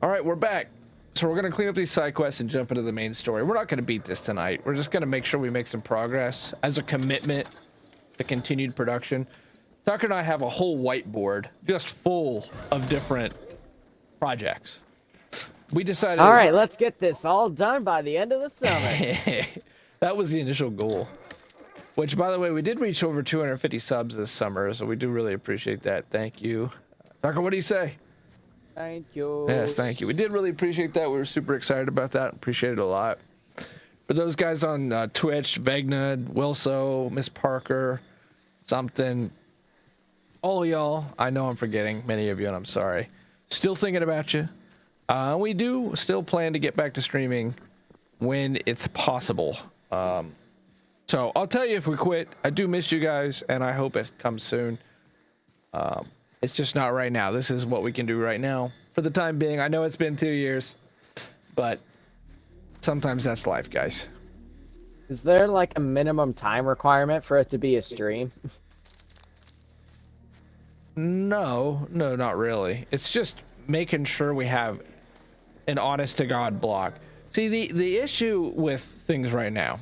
All right, we're back. So we're going to clean up these side quests and jump into the main story. We're not going to beat this tonight. We're just going to make sure we make some progress as a commitment to continued production. Tucker and I have a whole whiteboard just full of different projects. We decided... All right, let's get this all done by the end of the summer. That was the initial goal. Which, by the way, we did reach over 250 subs this summer, so we do really appreciate that. Thank you. Tucker, what do you say? Thank you. Yes, thank you. We did really appreciate that. We were super excited about that. Appreciate it a lot. For those guys on Twitch, Vegna, Wilso, Miss Parker, something, all of y'all, I know I'm forgetting many of you, and I'm sorry. Still thinking about you. We do still plan to get back to streaming when it's possible. So I'll tell you if we quit. I do miss you guys, and I hope it comes soon. It's just not right now. This is what we can do right now for the time being. I know it's been 2 years, but sometimes that's life, guys. Is there like a minimum time requirement for it to be a stream? No, not really. It's just making sure we have an honest to God block. See, the issue with things right now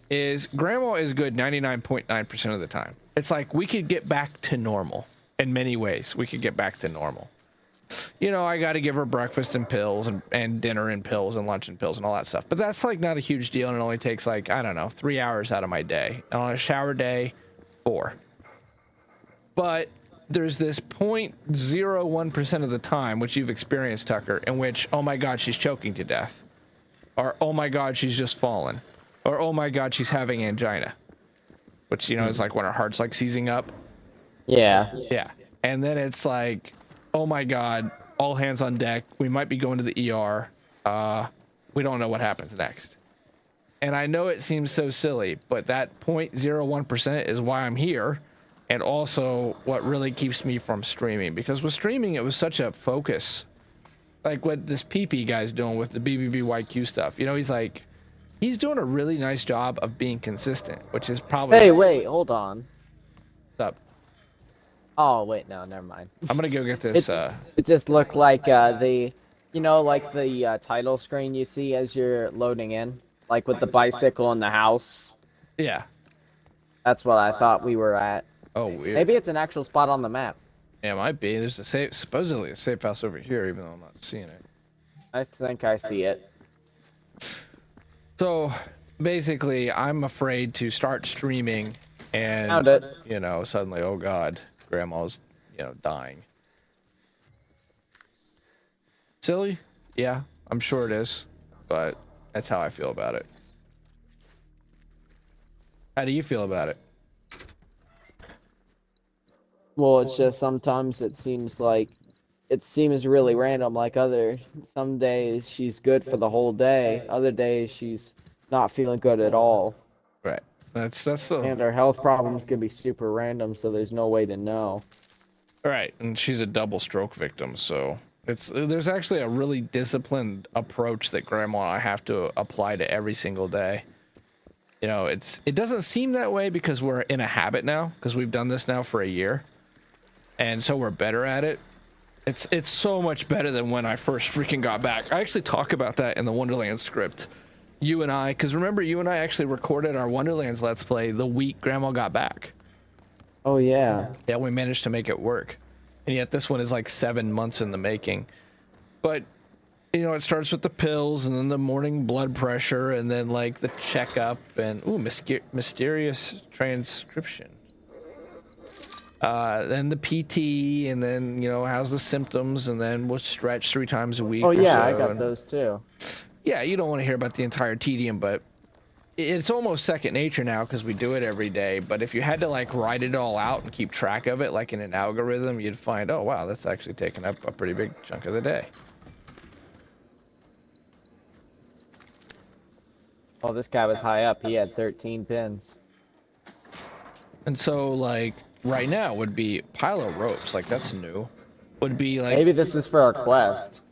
is Grandma is good 99.9% of the time. It's like we could get back to normal in many ways. We could get back to normal. You know, I got to give her breakfast and pills and dinner and pills and lunch and pills and all that stuff. But that's like not a huge deal, and it only takes like, I don't know, 3 hours out of my day. And on a shower day, 4. But there's this 0.01% of the time, which you've experienced, Tucker, in which, oh my God, she's choking to death. Or, oh my God, she's just fallen. Or, oh my God, she's having angina. Which, you know, is like when her heart's like seizing up. Yeah. Yeah. And then it's like, oh my God, all hands on deck. We might be going to the ER. We don't know what happens next. And I know it seems so silly, but that 0.01% is why I'm here. And also what really keeps me from streaming. Because with streaming, it was such a focus. Like what this PP guy's doing with the BBBYQ stuff. You know, he's doing a really nice job of being consistent, which is probably... Hey, wait, hold on. What's up? Oh, wait, no, never mind. I'm gonna go get this. It just looked like the title screen you see as you're loading in, like with the bicycle in the house. Yeah. That's what I thought we were at. Oh, weird. Maybe it's an actual spot on the map. Yeah, it might be. There's supposedly a safe house over here, even though I'm not seeing it. I think I see it. So, basically, I'm afraid to start streaming and, Found it. you know, suddenly, oh God, Grandma's, you know, dying. Silly? Yeah, I'm sure it is, but that's how I feel about it. How do you feel about it? Well, it's just sometimes it seems really random. Like some days she's good for the whole day. Other days she's not feeling good at all. Right. That's the... And her health problems can be super random, so there's no way to know. Right, and she's a double stroke victim, so there's actually a really disciplined approach that Grandma and I have to apply to every single day. You know, it doesn't seem that way because we're in a habit now, because we've done this now for a year. And so we're better at it. It's so much better than when I first freaking got back. I actually talk about that in the Wonderland script. You and I, because remember, you and I actually recorded our Wonderlands Let's Play the week Grandma got back. Oh, yeah. Yeah, we managed to make it work. And yet this one is like 7 months in the making. But, you know, it starts with the pills and then the morning blood pressure and then like the checkup and, ooh, mysterious transcription. Then the PT, and then, you know, how's the symptoms, and then we'll stretch 3 times a week. Oh, yeah, so. I got those too. Yeah, you don't want to hear about the entire tedium, but it's almost second nature now because we do it every day. But if you had to like write it all out and keep track of it like in an algorithm, you'd find, oh wow, that's actually taking up a pretty big chunk of the day. Oh, this guy was high up. He had 13 pins. And so like right now would be pile of ropes, like that's new. Would be like maybe this is for our quest.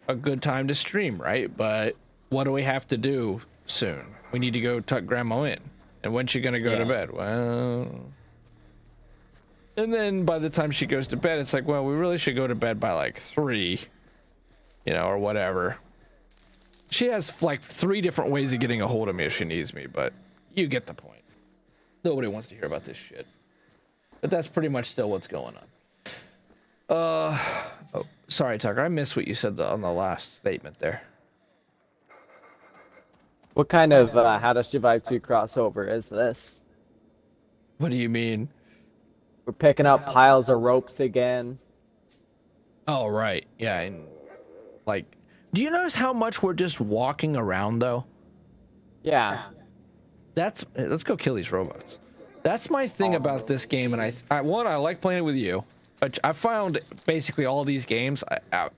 A good time to stream, right? But what do we have to do soon? We need to go tuck Grandma in. And when's she gonna go to bed? Well, and then by the time she goes to bed, it's like, well, we really should go to bed by like 3. you know, or whatever. She has like 3 different ways of getting a hold of me if she needs me, but you get the point. Nobody wants to hear about this shit. But that's pretty much still what's going on. Oh, sorry, Tucker. I missed what you said on the last statement there. What kind of How to Survive 2 crossover is this? What do you mean? We're picking up piles of ropes again. Oh, right. Yeah, and like, do you notice how much we're just walking around though? Yeah. Let's go kill these robots. That's my thing about this game, and I like playing it with you. But I found basically all these games.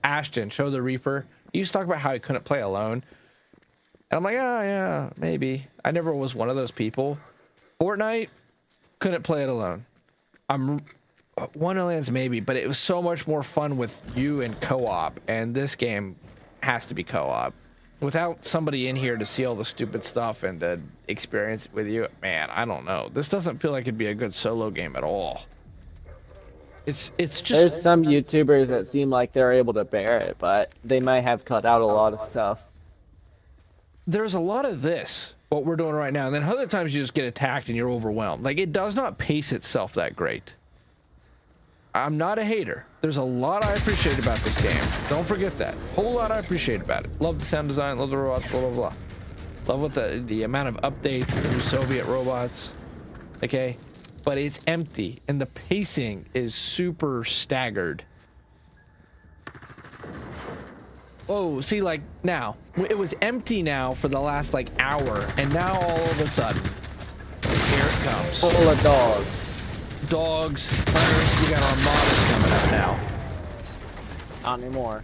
Ashton, Show the Reaper. He used to talk about how he couldn't play alone, and I'm like, oh yeah, maybe. I never was one of those people. Fortnite, couldn't play it alone. Wonderlands maybe, but it was so much more fun with you and co-op, and this game has to be co-op. Without somebody in here to see all the stupid stuff and to experience it with you, man, I don't know. This doesn't feel like it'd be a good solo game at all. It's just... There's some YouTubers that seem like they're able to bear it, but they might have cut out a lot of stuff. There's a lot of this, what we're doing right now, and then other times you just get attacked and you're overwhelmed. Like, it does not pace itself that great. I'm not a hater. There's a lot I appreciate about this game. Don't forget that. Whole lot I appreciate about it. Love the sound design, love the robots, blah, blah, blah. Love what the amount of updates, the new Soviet robots. Okay? But it's empty, and the pacing is super staggered. Oh, see, like, now. It was empty now for the last, like, hour, and now all of a sudden, here it comes. Full of dogs. Dogs, hunters, we got armadas coming up now. Not anymore.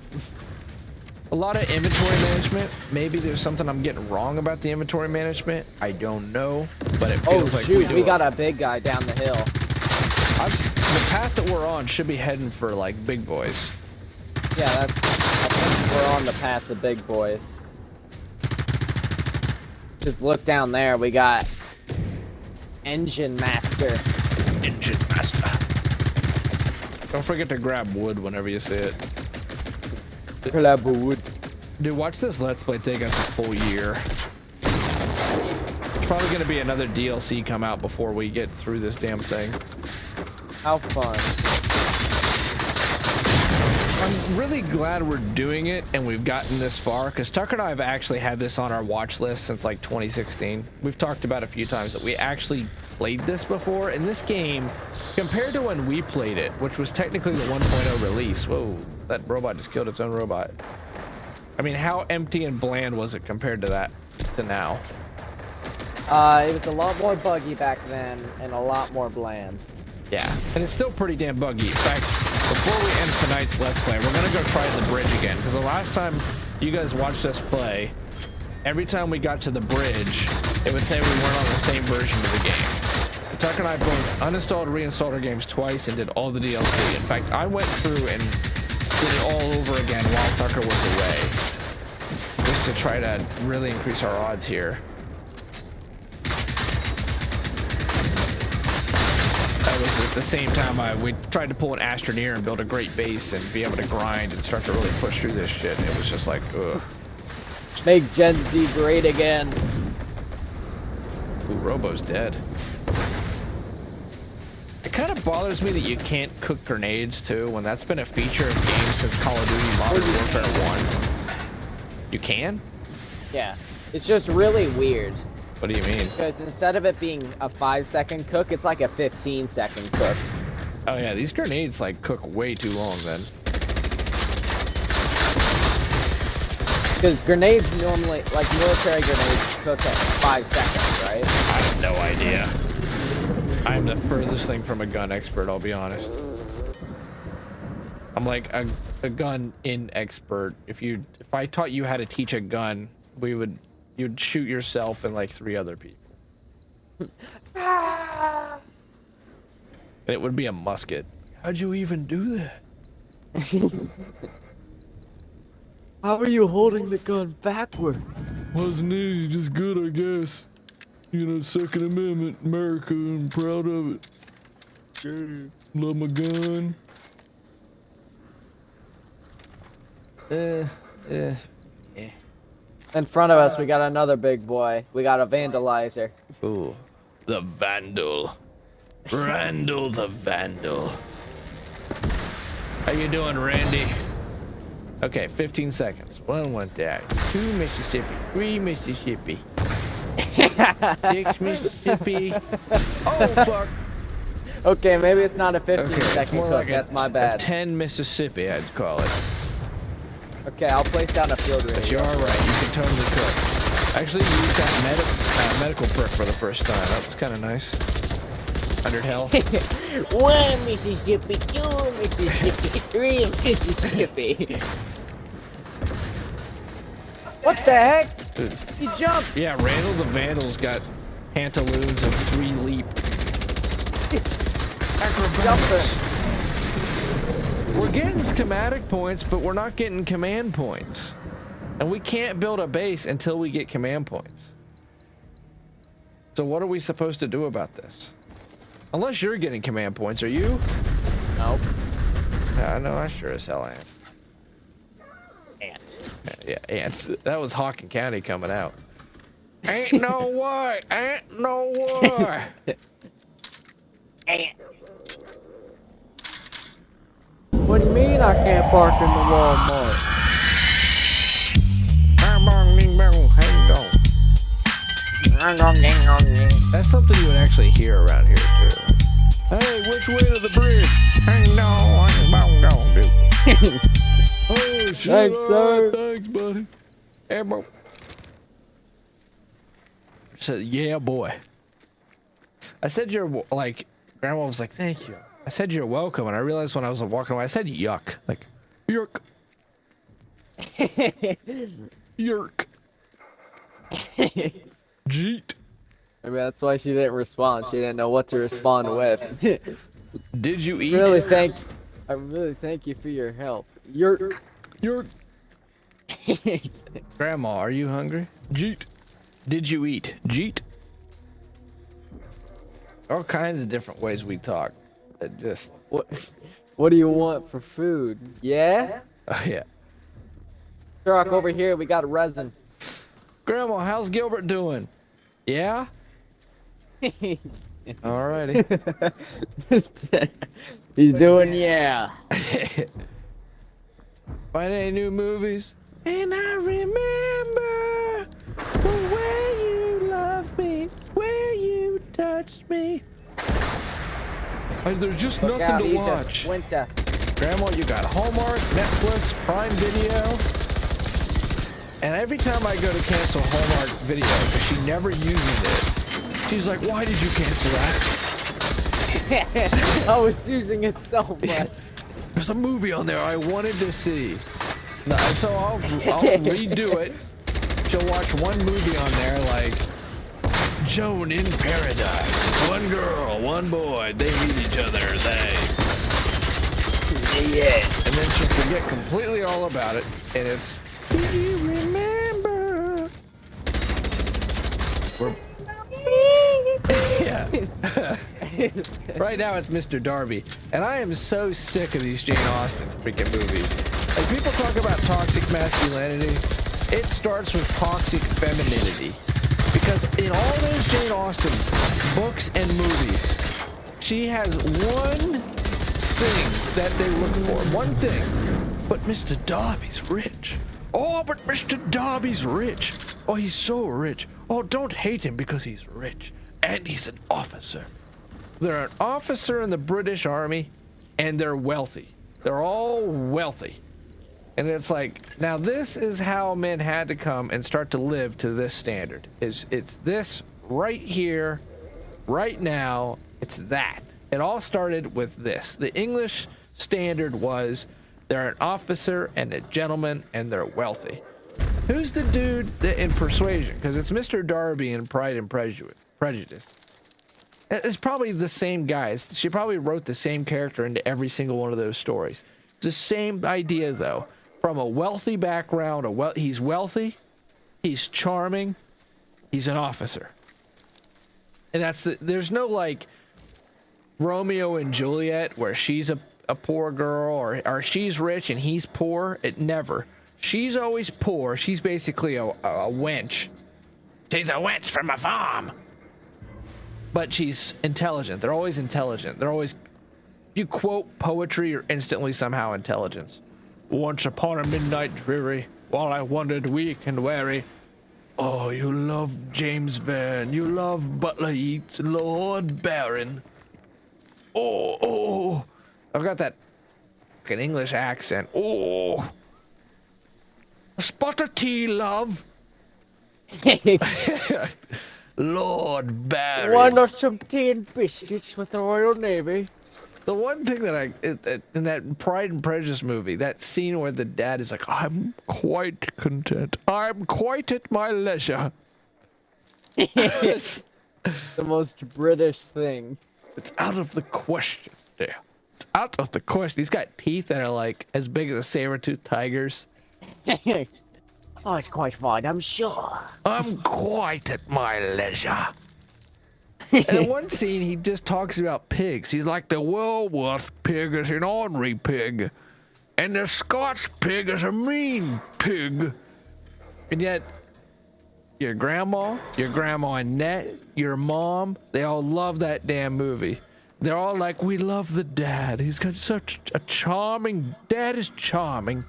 A lot of inventory management. Maybe there's something I'm getting wrong about the inventory management. I don't know, but it feels like we got a big guy down the hill. The path that we're on should be heading for like big boys. Yeah, I think we're on the path to big boys. Just look down there. We got Engine Master. Engine Master. Don't forget to grab wood whenever you see it. Grab wood. Dude, watch this Let's Play take us a full year. There's probably going to be another DLC come out before we get through this damn thing. How fun. I'm really glad we're doing it and we've gotten this far, because Tucker and I have actually had this on our watch list since like 2016. We've talked about a few times that we actually played this before, and this game, compared to when we played it, which was technically the 1.0 release. Whoa, that robot just killed its own robot. I mean, how empty and bland was it compared to that to now? It was a lot more buggy back then and a lot more bland. Yeah, and it's still pretty damn buggy. In fact, before we end tonight's Let's Play, we're gonna go try the bridge again, because the last time you guys watched us play, every time we got to the bridge, it would say we weren't on the same version of the game. Tucker and I both uninstalled and reinstalled our games twice and did all the DLC. In fact, I went through and did it all over again while Tucker was away, just to try to really increase our odds here. That was at the same time we tried to pull an Astroneer and build a great base and be able to grind and start to really push through this shit. It was just like, ugh. Make Gen Z great again. Ooh, Robo's dead. It kind of bothers me that you can't cook grenades too, when that's been a feature of games since Call of Duty Modern Warfare 1. You can? Yeah. It's just really weird. What do you mean? Because instead of it being a 5-second cook, it's like a 15-second cook. Oh yeah, these grenades like cook way too long then. Because grenades normally, like military grenades, cook at 5 seconds, right? I have no idea. I'm the furthest thing from a gun expert, I'll be honest. I'm like a gun in expert. If I taught you how to teach a gun, you'd shoot yourself and like 3 other people. And it would be a musket. How'd you even do that? How are you holding the gun backwards? Wasn't easy, just good, I guess. You know, Second Amendment, America, I'm proud of it. Love my gun. Eh. In front of us, we got another big boy. We got a vandalizer. Ooh, the Vandal. Randall the Vandal. How you doing, Randy? Okay, 15 seconds. 1 went there. 2 Mississippi. 3 Mississippi. 6 Mississippi. Oh, fuck. Okay, maybe it's not a 15 Okay, second more cook. like That's my a bad. 10 Mississippi, I'd call it. Okay, I'll place down a field But radio. you are right. You can totally cook. I actually used that medical perk for the first time. That was kind of nice. 100 health. 1 Mississippi, 2 Mississippi, 3 Mississippi. What the heck? Dude. He jumped. Yeah, Randall the Vandal's got pantaloons of 3 leap. Acrobatics. We're getting schematic points, but we're not getting command points. And we can't build a base until we get command points. So what are we supposed to do about this? Unless you're getting command points, are you? Nope. Yeah, no, I sure as hell am. Ant. Yeah, ants. That was Hawken County coming out. Ain't no way. Ain't no way. Ant. What do you mean I can't park in the Walmart? That's something you would actually hear around here too. Hey, which way to the bridge? Hang on, dude. Oh shit! Thanks, sir. Thanks, buddy. Hey, bro. Said, yeah, boy. I said you're like. Grandma was like, thank you. I said you're welcome, and I realized when I was walking away, I said yuck, like yuck, yerk, jeet. Maybe that's why she didn't respond. She didn't know what to respond with. Did you eat? I really thank you for your help. You're Grandma, are you hungry? Jeet. Did you eat? Jeet. All kinds of different ways we talk. It just. What do you want for food? Yeah? Oh yeah. Truck over here, we got resin. Grandma, how's Gilbert doing? Yeah? Alrighty. He's doing yeah. Find any new movies? And I remember the way you loved me, where you touched me. There's just Look nothing out, to he's a watch. splinter. Grandma, you got Hallmark, Netflix, Prime Video. And every time I go to cancel Hallmark Video, because she never uses it, she's like, why did you cancel that? I was using it so much. There's a movie on there I wanted to see. No, so I'll redo it. She'll watch one movie on there, like Joan in Paradise. One girl, one boy, they meet each other, Yeah. and then she'll forget completely all about it, and it's, do you remember? Yeah. Right now it's Mr. Darby, and I am so sick of these Jane Austen freaking movies. Like, people talk about toxic masculinity, it starts with toxic femininity. Because in all those Jane Austen books and movies, she has one thing that they look for. One thing. But Mr. Darby's rich. Oh, but Mr. Darby's rich. Oh, he's so rich. Oh, don't hate him because he's rich. And he's an officer. They're an officer in the British Army, and they're wealthy. They're all wealthy. And it's like, now this is how men had to come and start to live to this standard. It's this right here, right now, it's that. It all started with this. The English standard was they're an officer and a gentleman and they're wealthy. Who's the dude that in Persuasion? Because it's Mr. Darby in Pride and Prejudice. It's probably the same guys. She probably wrote the same character into every single one of those stories. It's the same idea, though. From a wealthy background, he's wealthy, he's charming, he's an officer. And there's no like Romeo and Juliet where she's a poor girl or she's rich and he's poor. It never. She's always poor. She's basically a wench. She's a wench from a farm. But she's intelligent. They're always intelligent. They're always... If you quote poetry, you're instantly somehow intelligence. Once upon a midnight dreary, while I wandered weak and weary. Oh, you love James Van. You love Butler Yeats, Lord Baron. Oh. I've got that fucking English accent. Oh. A spot of tea, love. Lord Baron. Why not some tea and biscuits with the Royal Navy? The one thing that in that Pride and Prejudice movie, that scene where the dad is like, I'm quite content. I'm quite at my leisure. The most British thing. It's out of the question, there. It's out of the question. He's got teeth that are like as big as a saber-toothed tiger's. Oh, it's quite fine, I'm sure. I'm quite at my leisure. And in one scene, he just talks about pigs. He's like, the Woolworth pig is an ornery pig, and the Scotch pig is a mean pig. And yet, your grandma Annette, your mom, they all love that damn movie. They're all like, we love the dad. He's got such a charming... Dad is charming.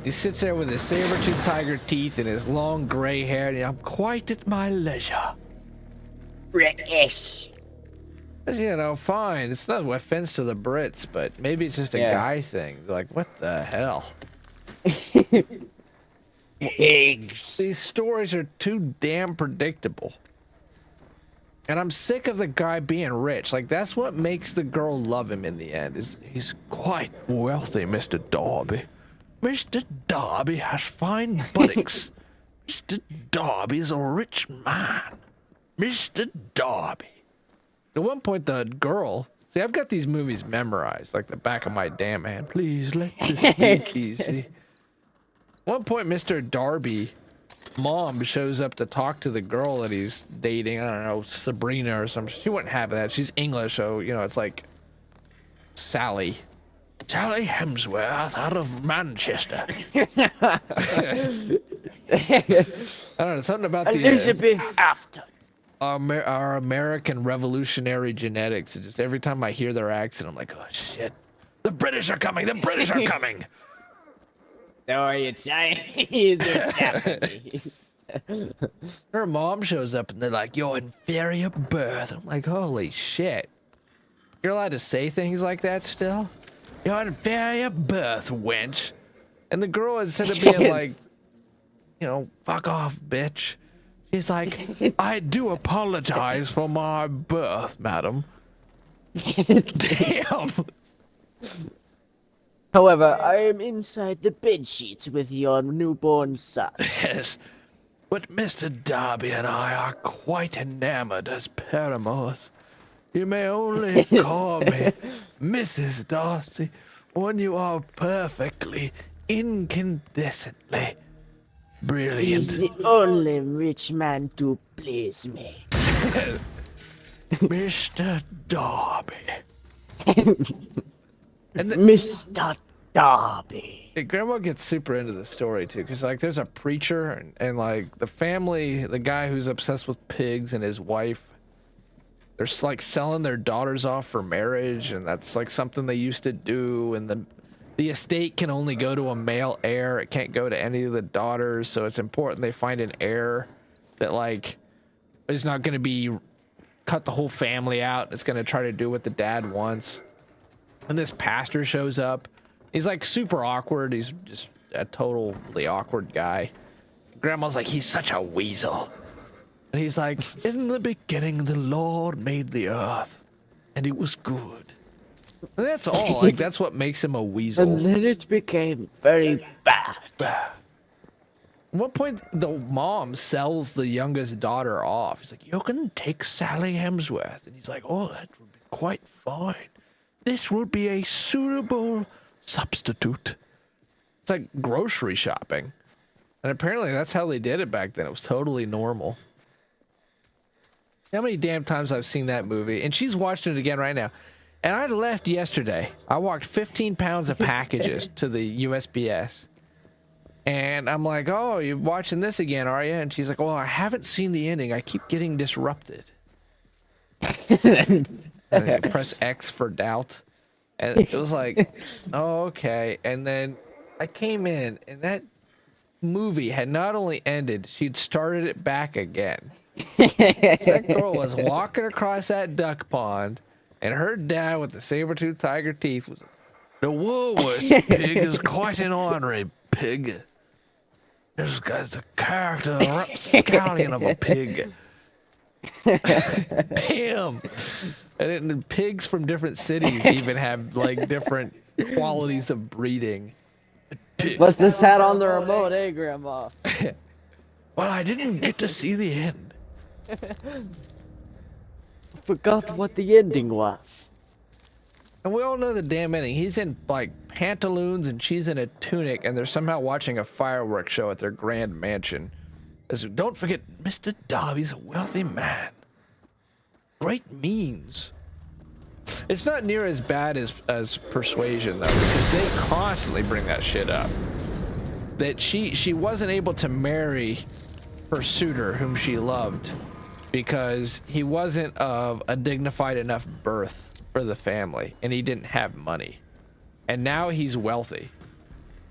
He sits there with his saber-toothed tiger teeth and his long gray hair, and I'm quite at my leisure. British. You know, fine. It's not an offense to the Brits, but maybe it's just a guy thing. Like, what the hell? Pigs. These stories are too damn predictable. And I'm sick of the guy being rich. Like, that's what makes the girl love him in the end. Is he's quite wealthy, Mr. Darby. Mr. Darby has fine buttocks. Mr. Darby is a rich man. Mr. Darby. At one point, the girl... See, I've got these movies memorized, like the back of my damn hand. Please, let this be easy. At one point, Mr. Darby, mom shows up to talk to the girl that he's dating. I don't know, Sabrina or something. She wouldn't have that. She's English, so, you know, it's like Sally. Sally Hemsworth out of Manchester. I don't know, something about the Elizabeth Afton. our American revolutionary genetics. It's just every time I hear their accent, I'm like, oh shit, the British are coming. The British are coming. No, are you Chinese or Japanese? Her mom shows up and they're like, your inferior birth. I'm like, holy shit. You're allowed to say things like that still? Your inferior birth, wench. And the girl, instead of being like, you know, fuck off, bitch. She's like, I do apologize for my birth, madam. Damn. However, I am inside the bed sheets with your newborn son. Yes. But Mr. Darby and I are quite enamored as paramours. You may only call me Mrs. Darcy when you are perfectly, incandescently brilliant. He's the only rich man to please me. Mr. Darby. And Mr. Darby. Grandma gets super into the story too, because like there's a preacher and like the family, the guy who's obsessed with pigs and his wife, they're like selling their daughters off for marriage, and that's like something they used to do. And the estate can only go to a male heir; it can't go to any of the daughters. So it's important they find an heir that like is not going to be cut the whole family out. It's going to try to do what the dad wants. And this pastor shows up. He's like super awkward. He's just a totally awkward guy. Grandma's like, he's such a weasel. And he's like, in the beginning, the Lord made the earth, and it was good. And that's all. Like, that's what makes him a weasel. And then it became very bad. At one point, the mom sells the youngest daughter off. He's like, you can take Sally Hemsworth. And he's like, oh, that would be quite fine. This will be a suitable substitute. It's like grocery shopping. And apparently that's how they did it back then. It was totally normal. How many damn times I've seen that movie, and she's watching it again right now. And I left yesterday. I walked 15 pounds of packages to the USPS. And I'm like, oh, you're watching this again, are you? And she's like, well, I haven't seen the ending. I keep getting disrupted. Press X for doubt. And it was like, oh, okay. And then I came in, and that movie had not only ended, she'd started it back again. That girl was walking across that duck pond, and her dad with the saber-toothed tiger teeth was, the Woolworths pig is quite an ornery pig. This guy's a character, a rapscallion of a pig. Damn. And then pigs from different cities even have like different qualities of breeding. Must have sat on the remote, eh, Grandma? Well, I didn't get to see the end. Forgot what the ending was. And we all know the damn ending. He's in like pantaloons and she's in a tunic, and they're somehow watching a fireworks show at their grand mansion. As, don't forget, Mr. Darby's a wealthy man. Great means. It's not near as bad as Persuasion though, because they constantly bring that shit up. That she wasn't able to marry her suitor whom she loved because he wasn't of a dignified enough birth for the family and he didn't have money. And now he's wealthy.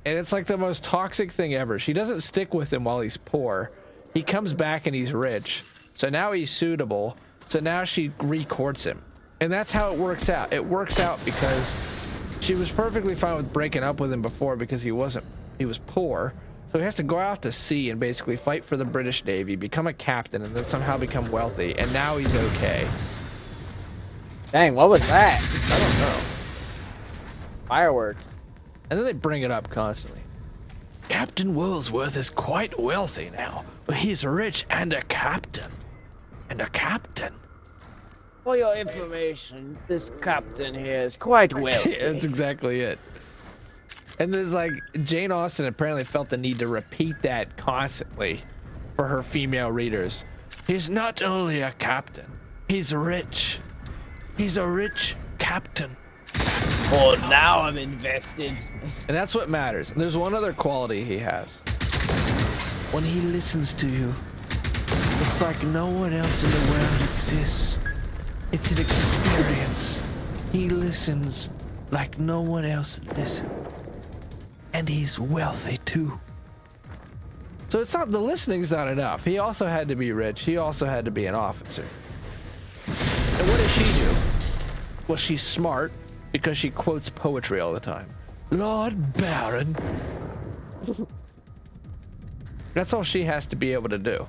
And it's like the most toxic thing ever. She doesn't stick with him while he's poor. He comes back and he's rich. So now he's suitable. So now she recourts him. And that's how it works out. It works out because she was perfectly fine with breaking up with him before because he was poor. So he has to go out to sea and basically fight for the British Navy, become a captain, and then somehow become wealthy. And now he's okay. Dang, what was that? I don't know. Fireworks. And then they bring it up constantly. Captain Woolsworth is quite wealthy now, but he's rich and a captain. And a captain. For your information, this captain here is quite wealthy. That's exactly it. And there's like, Jane Austen apparently felt the need to repeat that constantly for her female readers. He's not only a captain, he's rich. He's a rich captain. Oh, now I'm invested. And that's what matters. And there's one other quality he has. When he listens to you, it's like no one else in the world exists. It's an experience. He listens like no one else listens. And he's wealthy too. So it's not, the listening's not enough. He also had to be rich. He also had to be an officer. And what does she do? Well, she's smart because she quotes poetry all the time. Lord Baron. That's all she has to be able to do.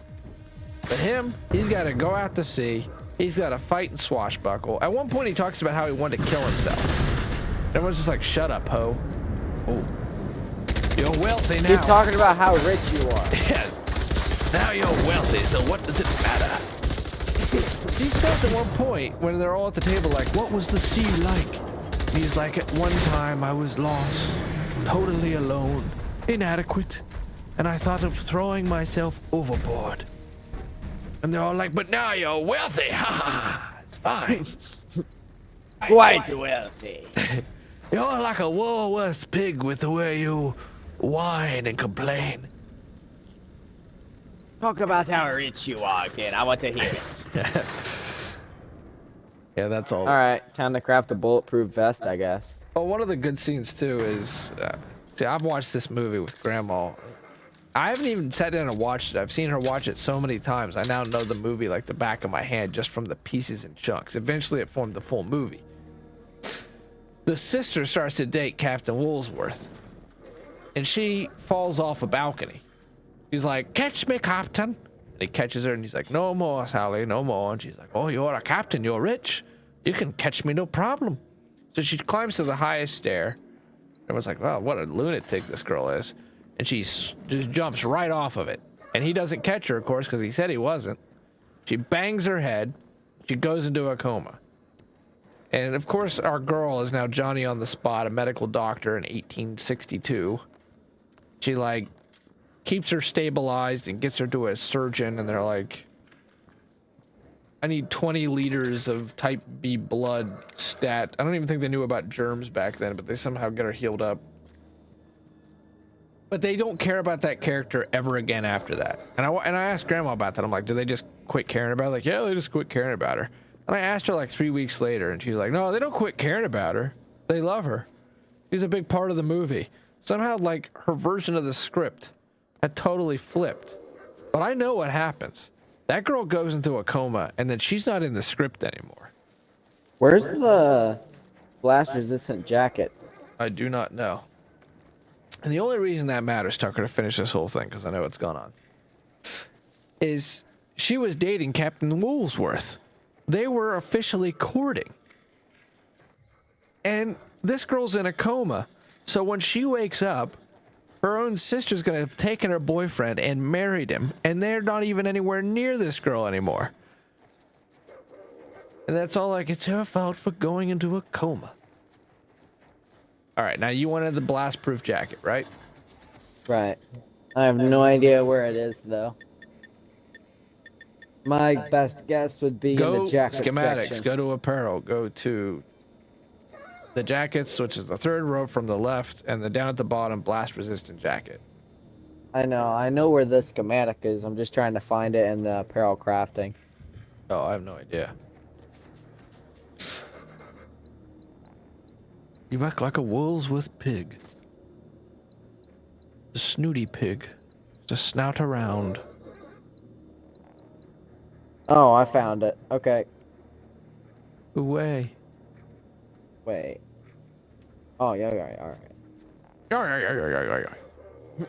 But him, he's got to go out to sea. He's got to fight and swashbuckle. At one point, he talks about how he wanted to kill himself. Everyone's just like, shut up, ho. Oh. You're wealthy now. Keep talking about how rich you are. Yes. Now you're wealthy, so what does it matter? He says at one point, when they're all at the table, like, what was the sea like? And he's like, at one time I was lost, totally alone, inadequate, and I thought of throwing myself overboard. And they're all like, but now you're wealthy. Ha ha. It's fine. Quite wealthy. You're like a Woolworths pig with the way you whine and complain. Talk about how rich you are again. I want to hear it. Yeah, that's all. All right, time to craft a bulletproof vest, I guess. Oh, one of the good scenes too is, see, I've watched this movie with Grandma. I haven't even sat down and watched it. I've seen her watch it so many times. I now know the movie like the back of my hand just from the pieces and chunks. Eventually it formed the full movie. The sister starts to date Captain Woolsworth, and she falls off a balcony. He's like, catch me, Captain. And he catches her, and he's like, no more, Sally, no more. And she's like, oh, you're a captain, you're rich. You can catch me, no problem. So she climbs to the highest stair. Everyone's like, wow, what a lunatic this girl is. And she just jumps right off of it. And he doesn't catch her, of course, because he said he wasn't. She bangs her head. She goes into a coma. And, of course, our girl is now Johnny on the spot, a medical doctor in 1862. She, like, keeps her stabilized and gets her to a surgeon, and they're like, I need 20 liters of type B blood stat. I don't even think they knew about germs back then, but they somehow get her healed up. But they don't care about that character ever again after that. And I asked Grandma about that. I'm like, do they just quit caring about her? Like, yeah, they just quit caring about her. And I asked her like 3 weeks later, and she's like, no, they don't quit caring about her. They love her. She's a big part of the movie. Somehow, like, her version of the script had totally flipped. But I know what happens. That girl goes into a coma, and then she's not in the script anymore. Where's the blast-resistant jacket? I do not know. And the only reason that matters, Tucker, to finish this whole thing, because I know what's going on, is she was dating Captain Woolsworth. They were officially courting. And this girl's in a coma. So when she wakes up, her own sister's going to have taken her boyfriend and married him. And they're not even anywhere near this girl anymore. And that's all like, it's her fault for going into a coma. All right, now you wanted the blast-proof jacket, right? Right. I have no idea where it is, though. My best guess would be in the jacket schematics, section. go to apparel, go to the jackets, which is the third row from the left, and then down at the bottom, blast-resistant jacket. I know where the schematic is. I'm just trying to find it in the apparel crafting. Oh, I have no idea. You act like a Woolsworth pig. The snooty pig. Just snout around. Oh, I found it. Okay. Away. Wait. Oh, yeah, all right. Yeah.